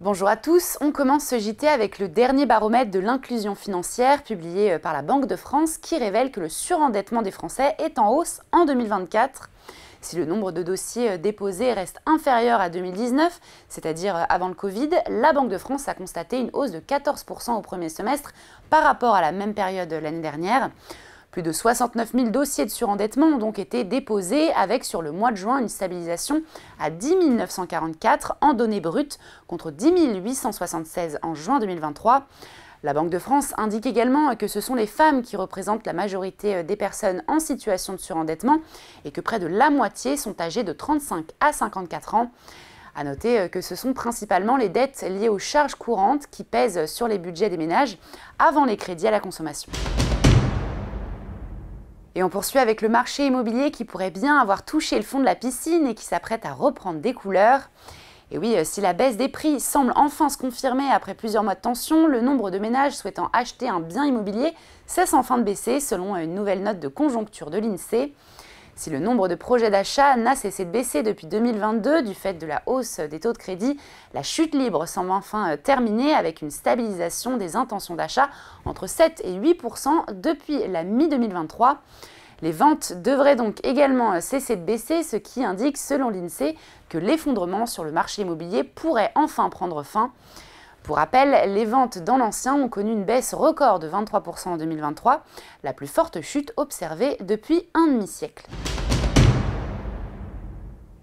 Bonjour à tous, on commence ce JT avec le dernier baromètre de l'inclusion financière publié par la Banque de France qui révèle que le surendettement des Français est en hausse en 2024. Si le nombre de dossiers déposés reste inférieur à 2019, c'est-à-dire avant le Covid, la Banque de France a constaté une hausse de 14% au premier semestre par rapport à la même période l'année dernière. Plus de 69 000 dossiers de surendettement ont donc été déposés avec sur le mois de juin une stabilisation à 10 944 en données brutes contre 10 876 en juin 2023. La Banque de France indique également que ce sont les femmes qui représentent la majorité des personnes en situation de surendettement et que près de la moitié sont âgées de 35 à 54 ans. A noter que ce sont principalement les dettes liées aux charges courantes qui pèsent sur les budgets des ménages avant les crédits à la consommation. Et on poursuit avec le marché immobilier qui pourrait bien avoir touché le fond de la piscine et qui s'apprête à reprendre des couleurs. Et oui, si la baisse des prix semble enfin se confirmer après plusieurs mois de tension, le nombre de ménages souhaitant acheter un bien immobilier cesse enfin de baisser selon une nouvelle note de conjoncture de l'INSEE. Si le nombre de projets d'achat n'a cessé de baisser depuis 2022 du fait de la hausse des taux de crédit, la chute libre semble enfin terminée avec une stabilisation des intentions d'achat entre 7 et 8% depuis la mi-2023. Les ventes devraient donc également cesser de baisser, ce qui indique, selon l'INSEE, que l'effondrement sur le marché immobilier pourrait enfin prendre fin. Pour rappel, les ventes dans l'ancien ont connu une baisse record de 23% en 2023, la plus forte chute observée depuis un demi-siècle.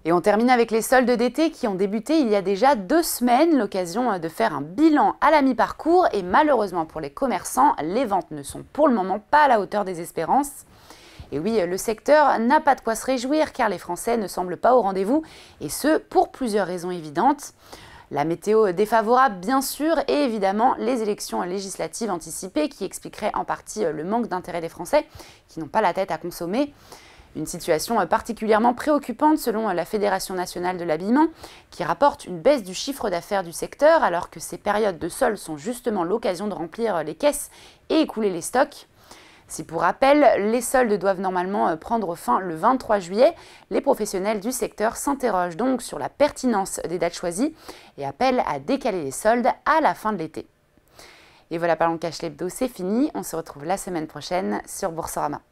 Et on termine avec les soldes d'été qui ont débuté il y a déjà 2 semaines, l'occasion de faire un bilan à la mi-parcours et malheureusement pour les commerçants, les ventes ne sont pour le moment pas à la hauteur des espérances. Et oui, le secteur n'a pas de quoi se réjouir car les Français ne semblent pas au rendez-vous et ce, pour plusieurs raisons évidentes. La météo défavorable bien sûr et évidemment les élections législatives anticipées qui expliqueraient en partie le manque d'intérêt des Français qui n'ont pas la tête à consommer. Une situation particulièrement préoccupante selon la Fédération nationale de l'habillement qui rapporte une baisse du chiffre d'affaires du secteur alors que ces périodes de soldes sont justement l'occasion de remplir les caisses et écouler les stocks. Si pour rappel, les soldes doivent normalement prendre fin le 23 juillet, les professionnels du secteur s'interrogent donc sur la pertinence des dates choisies et appellent à décaler les soldes à la fin de l'été. Et voilà, Parlons Cash l'hebdo, c'est fini. On se retrouve la semaine prochaine sur Boursorama.